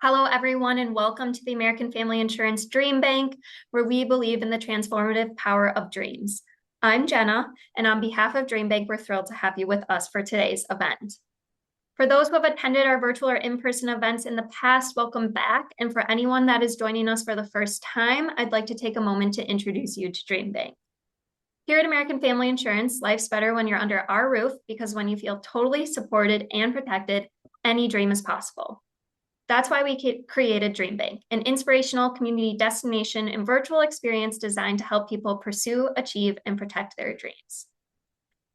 Hello, everyone, and welcome to the American Family Insurance Dream Bank, where we believe in the transformative power of dreams. I'm Jenna, and on behalf of Dream Bank, we're thrilled to have you with us for today's event. For those who have attended our virtual or in-person events in the past, welcome back. And for anyone that is joining us for the first time, I'd like to take a moment to introduce you to Dream Bank. Here at American Family Insurance, life's better when you're under our roof because when you feel totally supported and protected, any dream is possible. That's why we created DreamBank, an inspirational community destination and virtual experience designed to help people pursue, achieve, and protect their dreams.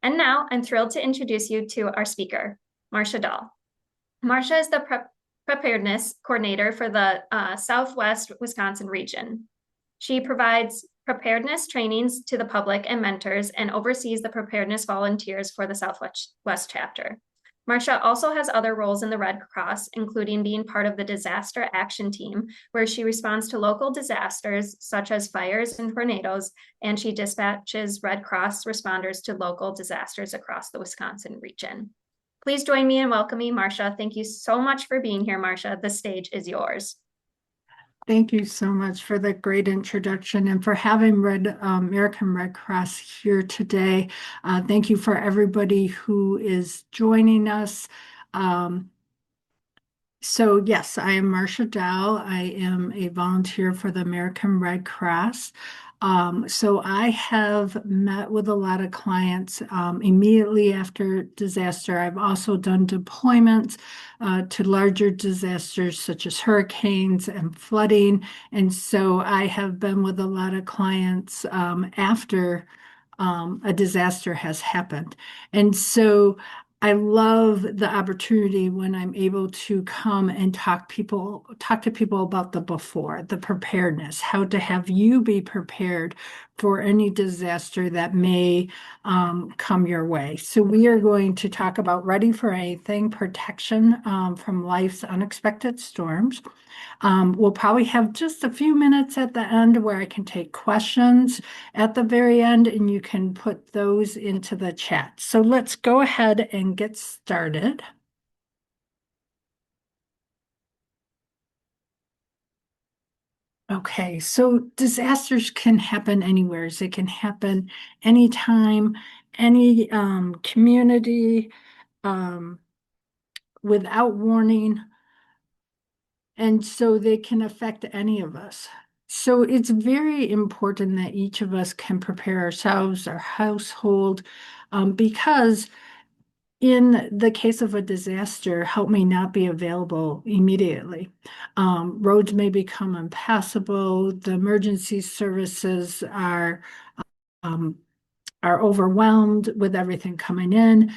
And now I'm thrilled to introduce you to our speaker, Marcia Doll. Marcia is the Preparedness Coordinator for the Southwest Wisconsin region. She provides preparedness trainings to the public and mentors and oversees the preparedness volunteers for the Southwest chapter. Marcia also has other roles in the Red Cross, including being part of the disaster action team, where she responds to local disasters such as fires and tornadoes, and she dispatches Red Cross responders to local disasters across the Wisconsin region. Please join me in welcoming Marcia. Thank you so much for being here, Marcia. The stage is yours. Thank you so much for the great introduction and for having American Red Cross here today. Thank you for everybody who is joining us. So yes, I am Marcia Doll. I am a volunteer for the American Red Cross. So I have met with a lot of clients immediately after disaster. I've also done deployments to larger disasters such as hurricanes and flooding. And so I have been with a lot of clients after a disaster has happened. And so I love the opportunity when I'm able to come and talk to people about the before, the preparedness, how to have you be prepared for any disaster that may come your way. So we are going to talk about ready for anything, protection from life's unexpected storms. We'll probably have just a few minutes at the end where I can take questions at the very end, and you can put those into the chat. So let's go ahead and get started. Okay, so disasters can happen anywhere. They can happen anytime, any community, without warning. And so they can affect any of us. So it's very important that each of us can prepare ourselves, our household, because in the case of a disaster, help may not be available immediately. Roads may become impassable. The emergency services um, are overwhelmed with everything coming in.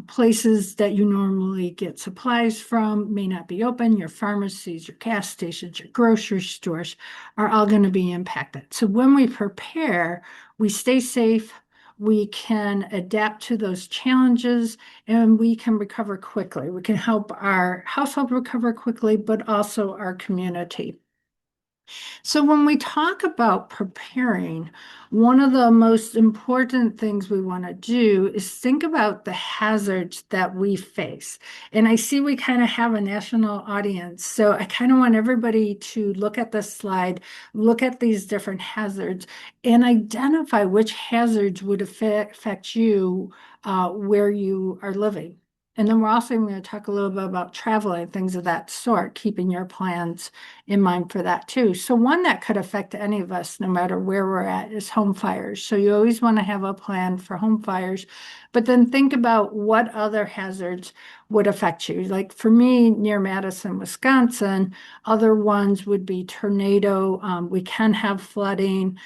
Places that you normally get supplies from may not be open. Your pharmacies, your gas stations, your grocery stores are all going to be impacted. So when we prepare, we stay safe, we can adapt to those challenges, and we can recover quickly. We can help our household recover quickly, but also our community. So when we talk about preparing, one of the most important things we want to do is think about the hazards that we face. And I see we kind of have a national audience. So I kind of want everybody to look at this slide, look at these different hazards, and identify which hazards would affect you where you are living. And then we're also going to talk a little bit about traveling, things of that sort, keeping your plans in mind for that too. So one that could affect any of us, no matter where we're at, is home fires. So you always want to have a plan for home fires, but then think about what other hazards would affect you. Like for me, near Madison, Wisconsin, other ones would be tornado. We can have flooding,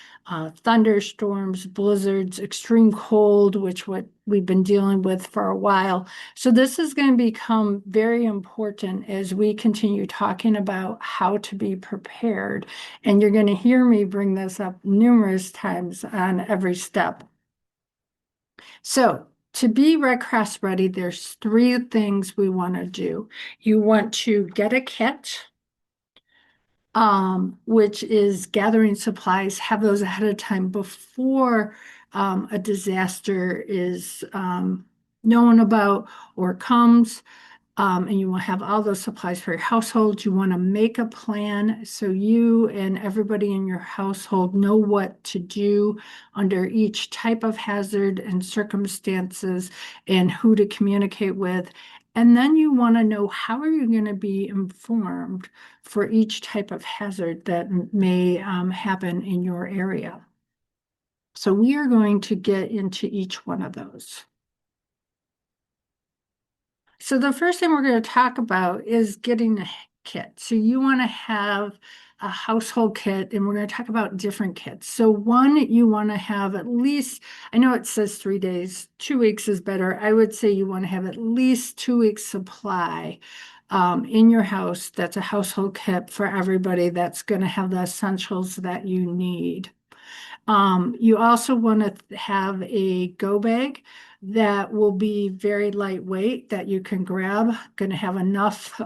thunderstorms, blizzards, extreme cold, which what we've been dealing with for a while. So this is going to become very important as we continue talking about how to be prepared. And you're going to hear me bring this up numerous times on every step. So to be Red Cross ready, there's three things we want to do. You want to get a kit, which is gathering supplies, have those ahead of time before a disaster is known about or comes. And you will have all those supplies for your household. You want to make a plan so you and everybody in your household know what to do under each type of hazard and circumstances and who to communicate with. And then you want to know how are you going to be informed for each type of hazard that may happen in your area. So we are going to get into each one of those. So the first thing we're going to talk about is getting a kit. So you want to have a household kit, and we're going to talk about different kits. So one, you want to have at least, I know it says 3 days, 2 weeks is better. I would say you want to have at least 2 weeks supply in your house. That's a household kit for everybody that's going to have the essentials that you need. You also want to have a go bag that will be very lightweight that you can grab, going to have enough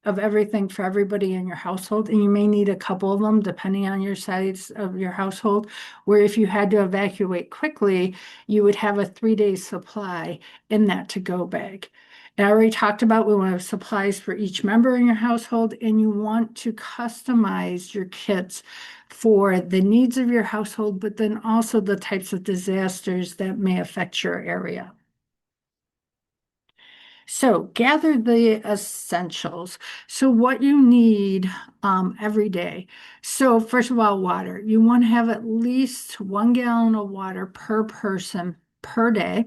of everything for everybody in your household. And you may need a couple of them depending on your size of your household, where if you had to evacuate quickly, you would have a 3 day supply in that to go bag. And I already talked about we want to have supplies for each member in your household, and you want to customize your kits for the needs of your household, but then also the types of disasters that may affect your area. So gather the essentials. So what you need every day. So first of all, water. You want to have at least 1 gallon of water per person per day.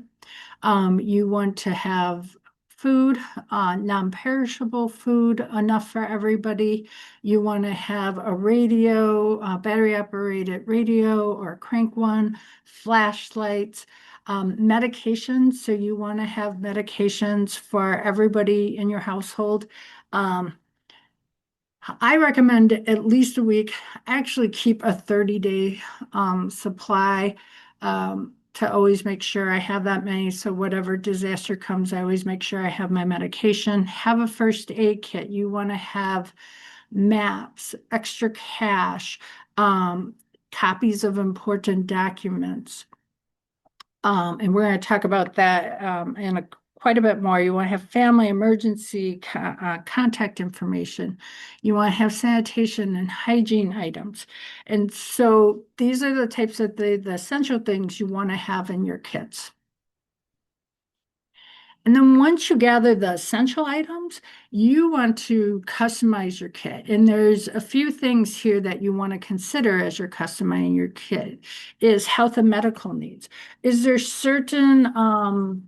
You want to have food, non-perishable food, enough for everybody. You want to have a radio, battery-operated radio or a crank one, flashlights, medications. So you want to have medications for everybody in your household. Um, I recommend at least a week. Actually, keep a 30-day supply to always make sure I have that many. So whatever disaster comes, I always make sure I have my medication. Have a first aid kit. You want to have maps, extra cash, copies of important documents. And we're going to talk about that quite a bit more. You want to have family emergency contact information. You want to have sanitation and hygiene items. And so these are the types of the essential things you want to have in your kits. And then once you gather the essential items, you want to customize your kit. And there's a few things here that you want to consider as you're customizing your kit is health and medical needs. Is there certain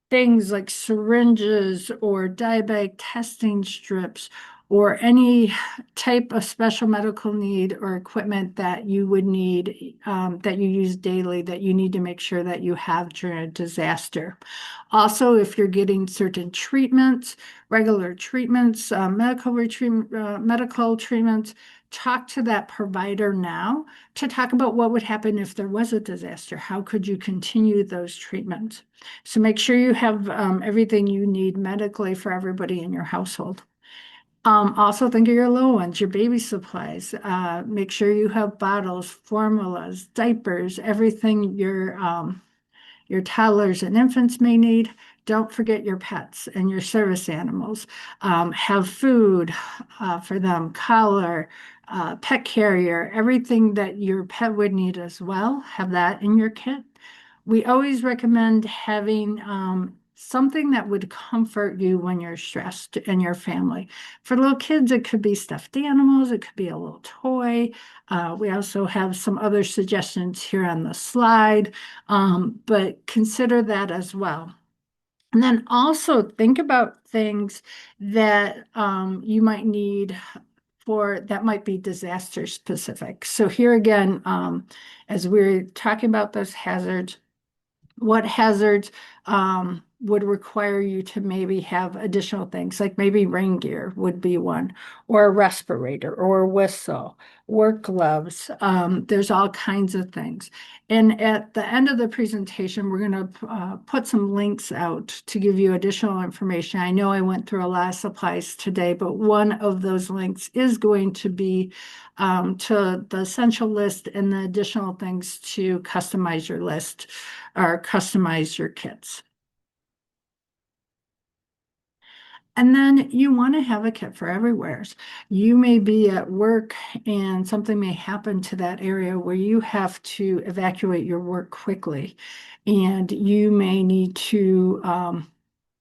things like syringes or diabetic testing strips or any type of special medical need or equipment that you would need that you use daily that you need to make sure that you have during a disaster. Also, if you're getting certain treatments, regular treatments, medical treatments, talk to that provider now to talk about what would happen if there was a disaster. How could you continue those treatments? So make sure you have everything you need medically for everybody in your household. Also think of your little ones, your baby supplies. Make sure you have bottles, formulas, diapers, everything your toddlers and infants may need. Don't forget your pets and your service animals. Have food for them, collar, pet carrier, everything that your pet would need as well. Have that in your kit. We always recommend having something that would comfort you when you're stressed and your family. For little kids, it could be stuffed animals, it could be a little toy. We also have some other suggestions here on the slide, but consider that as well. And then also think about things that you might need for that might be disaster specific. So here again, as we're talking about those hazards, what hazards would require you to maybe have additional things, like maybe rain gear would be one, or a respirator, or a whistle, work gloves. There's all kinds of things. And at the end of the presentation, we're going to put some links out to give you additional information. I know I went through a lot of supplies today, but one of those links is going to be to the essential list and the additional things to customize your list or customize your kits. And then you want to have a kit for everywhere. You may be at work and something may happen to that area where you have to evacuate your work quickly. And you may need to,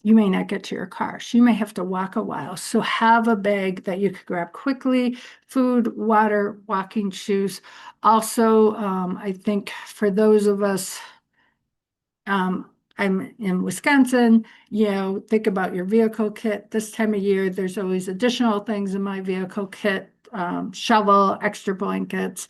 you may not get to your car. So you may have to walk a while. So have a bag that you could grab quickly, food, water, walking shoes. Also, I think for those of us I'm in Wisconsin, think about your vehicle kit. This time of year, there's always additional things in my vehicle kit, shovel, extra blankets,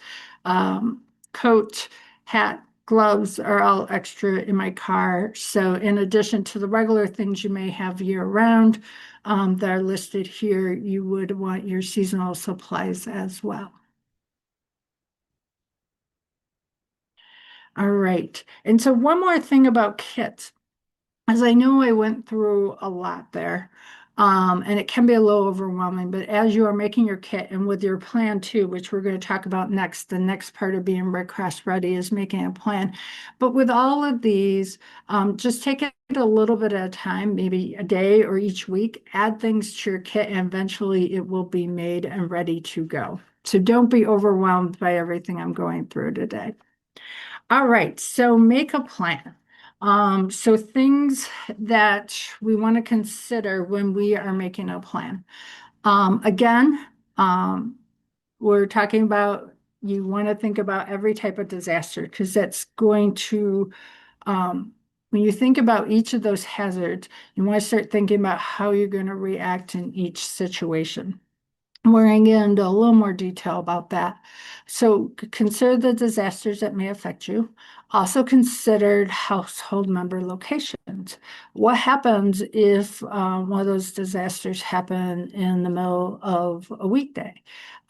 coat, hat, gloves are all extra in my car. So in addition to the regular things you may have year round, that are listed here, you would want your seasonal supplies as well. All right. And so one more thing about kits. As I know, I went through a lot there, and it can be a little overwhelming, but as you are making your kit and with your plan too, which we're going to talk about next, the next part of being Red Cross ready is making a plan. But with all of these, just take it a little bit at a time, maybe a day or each week, add things to your kit, and eventually it will be made and ready to go. So don't be overwhelmed by everything I'm going through today. All right, so make a plan. So things that we want to consider when we are making a plan. Again, we're talking about you want to think about every type of disaster because that's going to, when you think about each of those hazards, you want to start thinking about how you're going to react in each situation. We're going to get into a little more detail about that. So consider the disasters that may affect you. Also consider household member locations. What happens if one of those disasters happen in the middle of a weekday?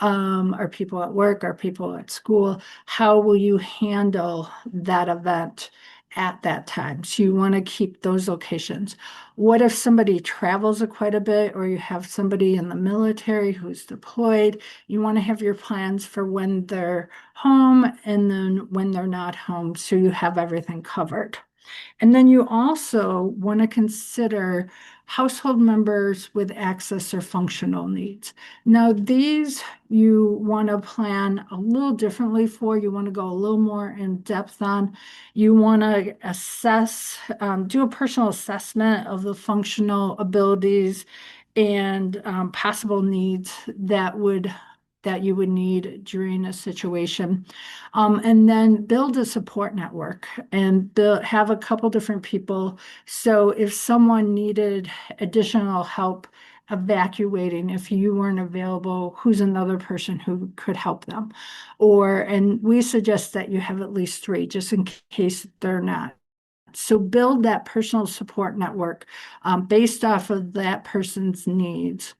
Are people at work? Are people at school? How will you handle that event at that time? So you want to keep those locations. What if somebody travels quite a bit, or you have somebody in the military who's deployed? You want to have your plans for when they're home and then when they're not home, so you have everything covered. And then you also want to consider household members with access or functional needs. Now, these you want to plan a little differently for. You want to go a little more in depth on. You want to assess, do a personal assessment of the functional abilities and possible needs that you would need during a situation. And then build a support network and have a couple different people. So if someone needed additional help evacuating, if you weren't available, who's another person who could help them? And we suggest that you have at least three, just in case they're not. So build that personal support network based off of that person's needs,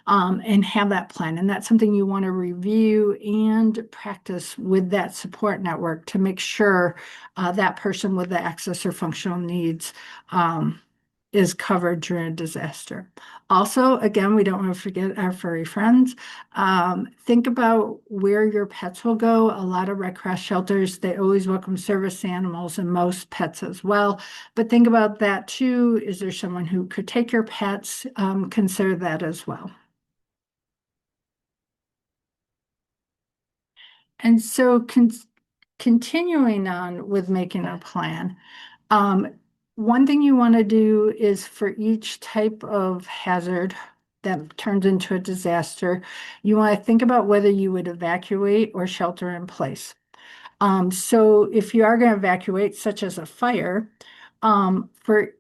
and have that plan. And that's something you want to review and practice with that support network to make sure that person with the access or functional needs is covered during a disaster. Also, again, we don't want to forget our furry friends. Think about where your pets will go. A lot of Red Cross shelters, they always welcome service animals and most pets as well. But think about that too. Is there someone who could take your pets? Consider that as well. And so continuing on with making a plan, um, one thing you want to do is for each type of hazard that turns into a disaster, you want to think about whether you would evacuate or shelter in place. So if you are going to evacuate, such as a fire, for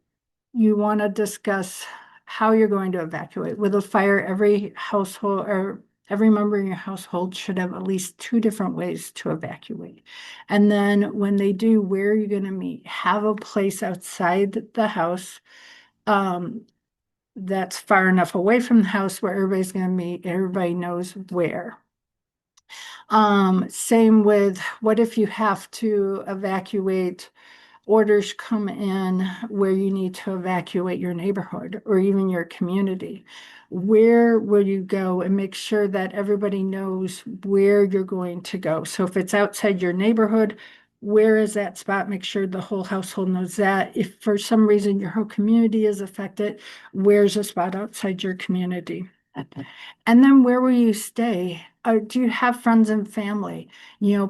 you want to discuss how you're going to evacuate. With a fire, every household or every member in your household should have at least two different ways to evacuate. And then when they do, where are you going to meet? Have a place outside the house that's far enough away from the house where everybody's going to meet. Everybody knows where. Same with what if you have to evacuate, orders come in where you need to evacuate your neighborhood or even your community. Where will you go, and make sure that everybody knows where you're going to go? So if it's outside your neighborhood, where is that spot? Make sure the whole household knows that. If for some reason your whole community is affected, where's a spot outside your community? And then where will you stay? Do you have friends and family?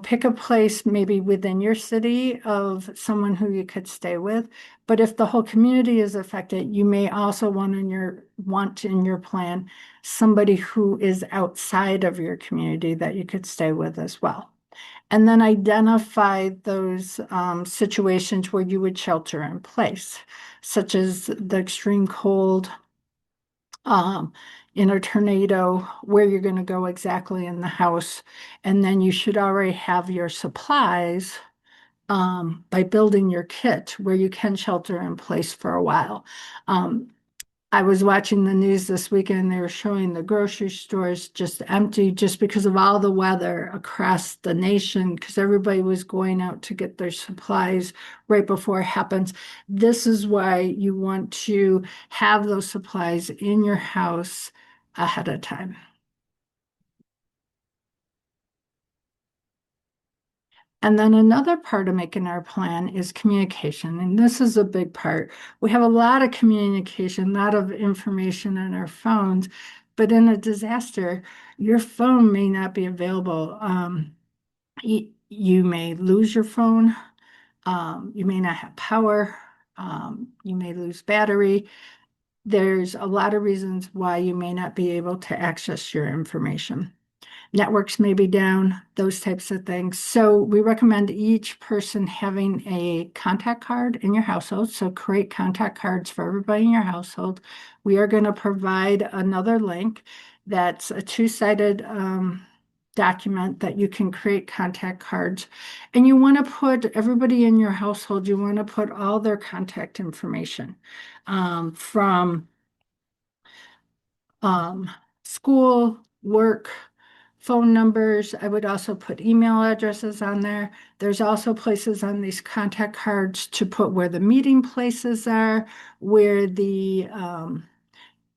Pick a place maybe within your city of someone who you could stay with. But if the whole community is affected, you may also want in your plan somebody who is outside of your community that you could stay with as well. And then identify those situations where you would shelter in place, such as the extreme cold, um, in a tornado, where you're going to go exactly in the house. And then you should already have your supplies by building your kit where you can shelter in place for a while. Um, I was watching the news this weekend. They were showing the grocery stores just empty just because of all the weather across the nation, because everybody was going out to get their supplies right before it happens. This is why you want to have those supplies in your house ahead of time. And then another part of making our plan is communication. And this is a big part. We have a lot of communication, a lot of information on our phones, but in a disaster, your phone may not be available. You may lose your phone. You may not have power. You may lose battery. There's a lot of reasons why you may not be able to access your information. Networks may be down, those types of things. So we recommend each person having a contact card in your household. So create contact cards for everybody in your household. We are going to provide another link that's a two-sided document that you can create contact cards. And you want to put everybody in your household, you want to put all their contact information from um, school, work, phone numbers. I would also put email addresses on there. There's also places on these contact cards to put where the meeting places are, where the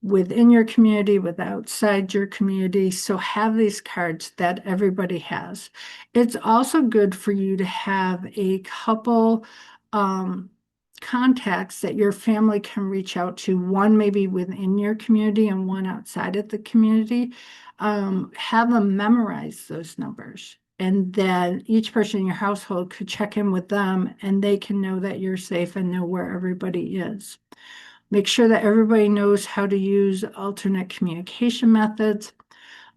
within your community, with outside your community. So have these cards that everybody has. It's also good for you to have a couple um, contacts that your family can reach out to, one maybe within your community and one outside of the community. Have them memorize those numbers. And then each person in your household could check in with them and they can know that you're safe and know where everybody is. Make sure that everybody knows how to use alternate communication methods.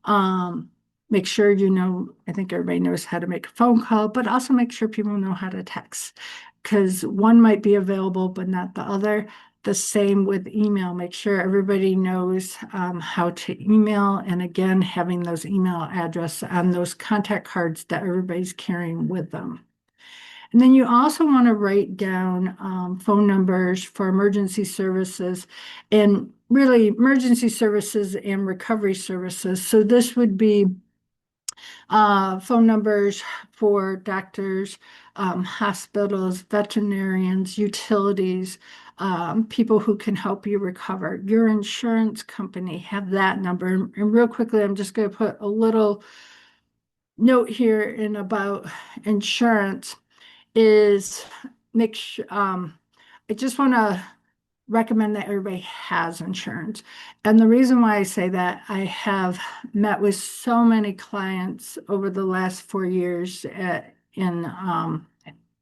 Um, Make sure I think everybody knows how to make a phone call, but also make sure people know how to text because one might be available, but not the other. The same with email. Make sure everybody knows how to email. And again, having those email addresses on those contact cards that everybody's carrying with them. And then you also want to write down phone numbers for emergency services and really emergency services and recovery services. So this would be phone numbers for doctors, hospitals, veterinarians, utilities, people who can help you recover. Your insurance company have that number. And real quickly, I'm just going to put a little note here in about insurance is make sure I just want to recommend that everybody has insurance. And the reason why I say that, I have met with so many clients over the last 4 years in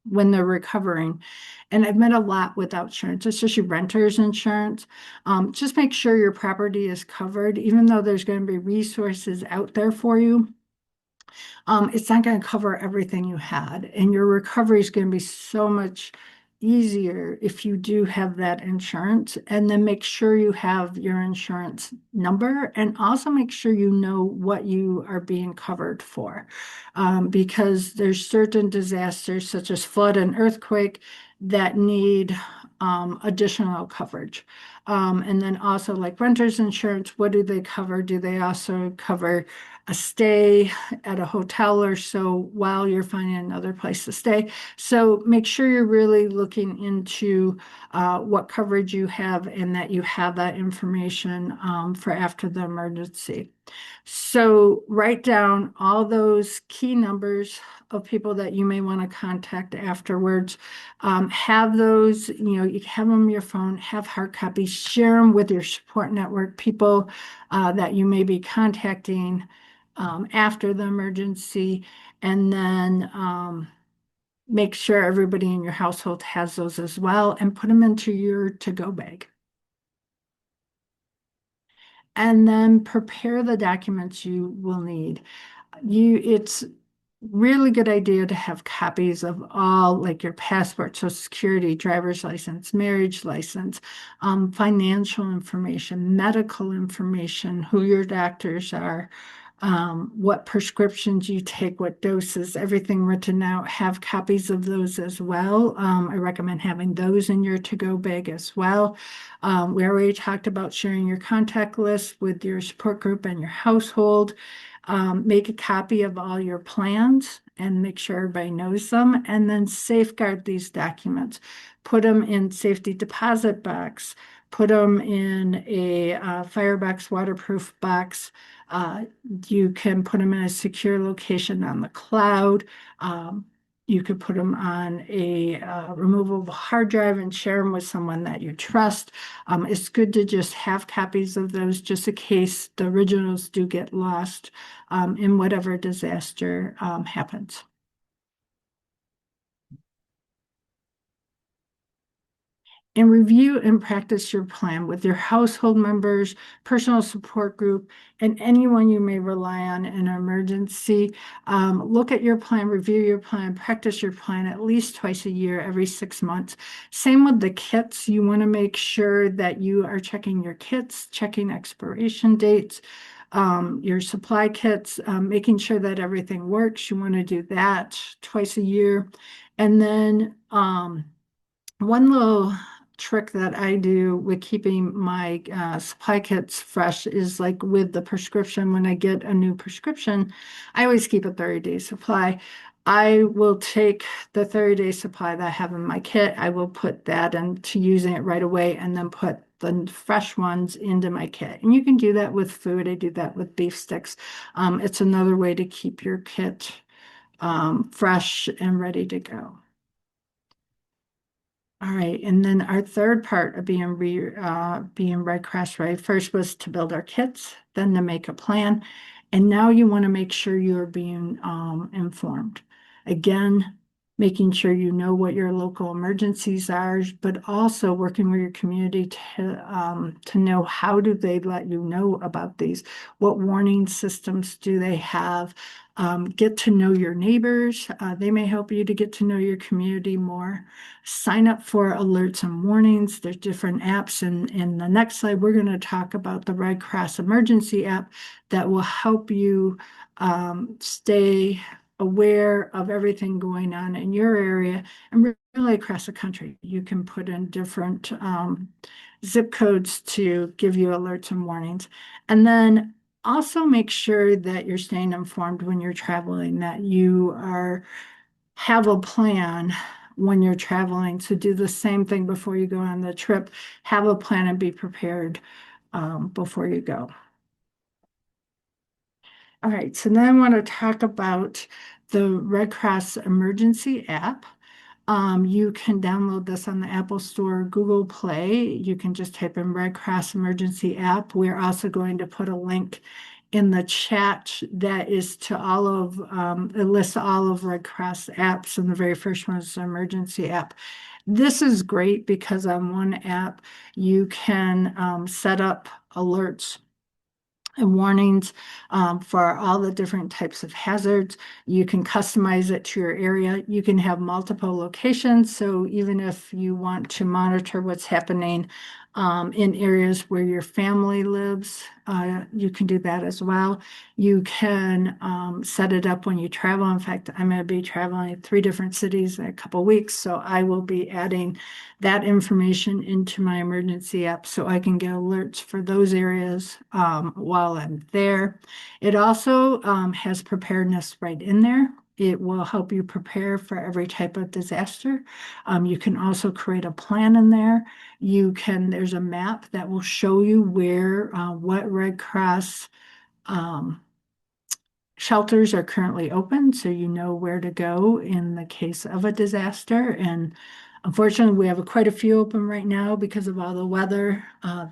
when they're recovering. And I've met a lot without insurance, especially renters insurance. Just make sure your property is covered, even though there's going to be resources out there for you. It's not going to cover everything you had, and your recovery is going to be so much easier if you do have that insurance. And then make sure you have your insurance number and also make sure you know what you are being covered for. Because there's certain disasters such as flood and earthquake that need additional coverage. And then also like renters insurance, what do they cover? Do they also cover a stay at a hotel or so while you're finding another place to stay? So make sure you're really looking into what coverage you have and that you have that information for after the emergency. So write down all those key numbers of people that you may want to contact afterwards. Have those, you have them on your phone, have hard copies, share them with your support network, people that you may be contacting after the emergency, and then make sure everybody in your household has those as well and put them into your to-go bag. And then prepare the documents you will need. It's really good idea to have copies of all, like your passport, social security, driver's license, marriage license, financial information, medical information, who your doctors are, what prescriptions you take, what doses, everything written out. Have copies of those as well. I recommend having those in your to-go bag as well. We already talked about sharing your contact list with your support group and your household. Make a copy of all your plans and make sure everybody knows them, and then safeguard these documents. Put them in safety deposit box, put them in a firebox, waterproof box. Uh, you can put them in a secure location on the cloud. You could put them on a removable hard drive and share them with someone that you trust. It's good to just have copies of those just in case the originals do get lost in whatever disaster happens. And review and practice your plan with your household members, personal support group, and anyone you may rely on in an emergency. Look at your plan, review your plan, practice your plan at least twice a year, every 6 months. Same with the kits. You want to make sure that you are checking your kits, checking expiration dates, your supply kits, making sure that everything works. You want to do that twice a year. And then one little trick that I do with keeping my supply kits fresh is like with the prescription. When I get a new prescription, I always keep a 30-day supply. I will take the 30-day supply that I have in my kit, I will put that into using it right away and then put the fresh ones into my kit. And you can do that with food. I do that with beef sticks. It's another way to keep your kit fresh and ready to go. All right, and then our third part of being Red Cross Ready first was to build our kits, then to make a plan, and now you want to make sure you are being informed. Again, making sure you know what your local emergencies are, but also working with your community to know how do they let you know about these, what warning systems do they have. Get to know your neighbors. They may help you to get to know your community more. Sign up for alerts and warnings. There's different apps. And in the next slide, we're going to talk about the Red Cross Emergency app that will help you stay aware of everything going on in your area and really across the country. You can put in different zip codes to give you alerts and warnings. And then also make sure that you're staying informed when you're traveling, that you have a plan when you're traveling. So do the same thing before you go on the trip. Have a plan and be prepared before you go. All right, so then I want to talk about the Red Cross Emergency app. You can download this on the Apple Store, Google Play. You can just type in Red Cross Emergency app. We're also going to put a link in the chat that is to it lists all of Red Cross apps, and the very first one is the emergency app. This is great because on one app, you can set up alerts and warnings for all the different types of hazards. You can customize it to your area. You can have multiple locations. So even if you want to monitor what's happening in areas where your family lives, you can do that as well. You can set it up when you travel. In fact, I'm going to be traveling 3 different cities in a couple weeks, so I will be adding that information into my emergency app so I can get alerts for those areas while I'm there. It also has preparedness right in there. It will help you prepare for every type of disaster. You can also create a plan in there. There's a map that will show you what Red Cross Um, Shelters are currently open, so you know where to go in the case of a disaster. And unfortunately, we have quite a few open right now because of all the weather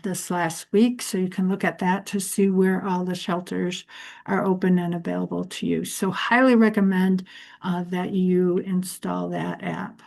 this last week. So you can look at that to see where all the shelters are open and available to you. So highly recommend that you install that app.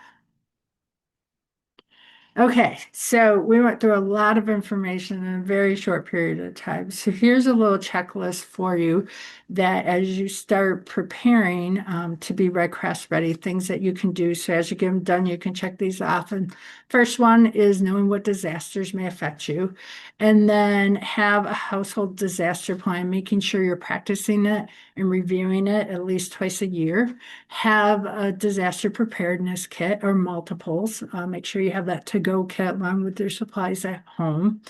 Okay, so we went through a lot of information in a very short period of time. So here's a little checklist for you that as you start preparing to be Red Cross ready, things that you can do. So as you get them done, you can check these off. And first one is knowing what disasters may affect you, and then have a household disaster plan, making sure you're practicing it and reviewing it at least twice a year. Have a disaster preparedness kit or multiples. Make sure you have that to-go kit along with your supplies at home.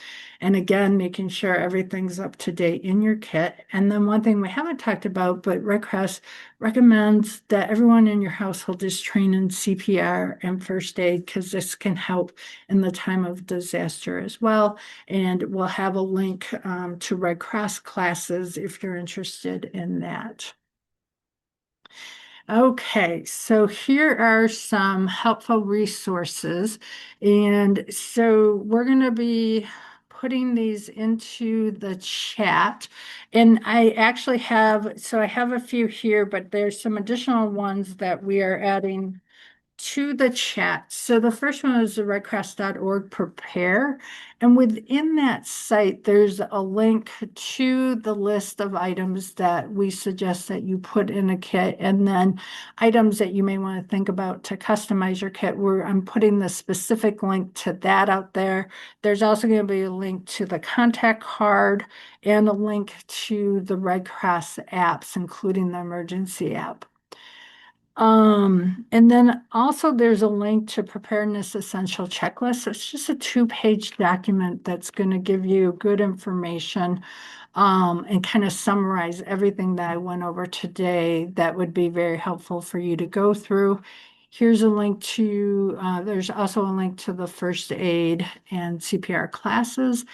And again, making sure everything's up to date in your kit. And then one thing we haven't talked about, but Red Cross recommends that everyone in your household is trained in CPR and first aid because this can help in the time of disaster as well. And we'll have a link to Red Cross classes if you're interested in that. Okay, so here are some helpful resources. And so we're going to be putting these into the chat. And I actually have, so I have a few here, but there's some additional ones that we are adding to the chat. So the first one is the redcross.org prepare. And within that site, there's a link to the list of items that we suggest that you put in a kit, and then items that you may want to think about to customize your kit, where I'm putting the specific link to that out there. There's also going to be a link to the contact card and a link to the Red Cross apps, including the emergency app. And then also there's a link to preparedness essential checklist. It's just a 2-page document that's going to give you good information and kind of summarize everything that I went over today. That would be very helpful for you to go through. Here's a link to, there's also a link to the first aid and CPR classes.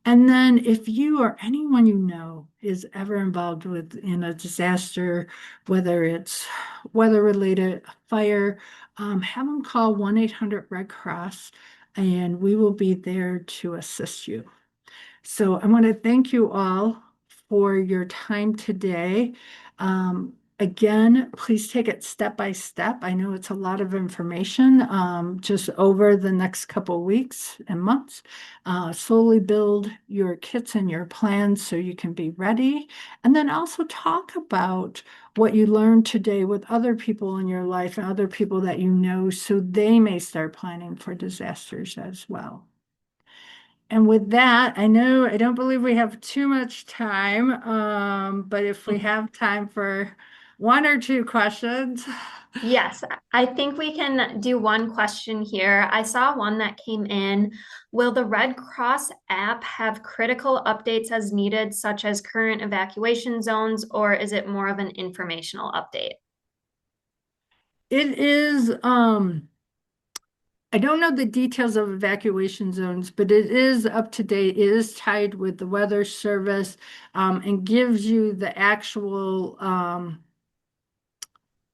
And then if you or anyone you know is ever involved in a disaster, whether it's weather related, fire, have them call 1-800-RED Cross and we will be there to assist you. So I want to thank you all for your time today. Again, please take it step by step. I know it's a lot of information just over the next couple of weeks and months. Slowly build your kits and your plans so you can be ready. And then also talk about what you learned today with other people in your life and other people that you know so they may start planning for disasters as well. And with that, I know I don't believe we have too much time, but if we have time for one or two questions. Yes, I think we can do one question here. I saw one that came in. Will the Red Cross app have critical updates as needed, such as current evacuation zones, or is it more of an informational update? It is, I don't know the details of evacuation zones, but it is up to date. It is tied with the weather service, and gives you the actual,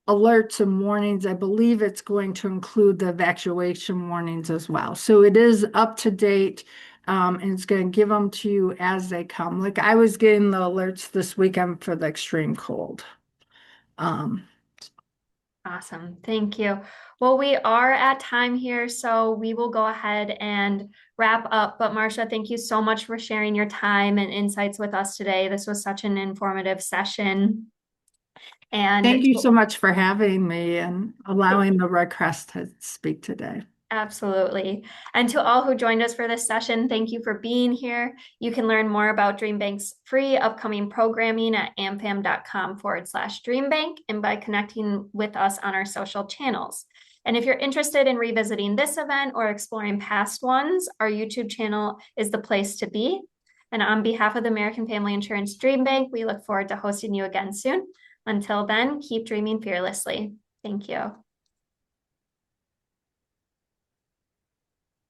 alerts and warnings. I believe it's going to include the evacuation warnings as well. So it is up to date, and it's going to give them to you as they come. Like I was getting the alerts this weekend for the extreme cold. Um, Awesome. Thank you. Well, we are at time here, so we will go ahead and wrap up. But Marcia, thank you so much for sharing your time and insights with us today. This was such an informative session. Thank And you so much for having me and allowing the Red Cross to speak today. absolutely. And to all who joined us for this session, thank you for being here. You can learn more about DreamBank's free upcoming programming at amfam.com/DreamBank and by connecting with us on our social channels. And if you're interested in revisiting this event or exploring past ones, our YouTube channel is the place to be. And on behalf of the American Family Insurance DreamBank, we look forward to hosting you again soon. Until then, keep dreaming fearlessly. Thank you.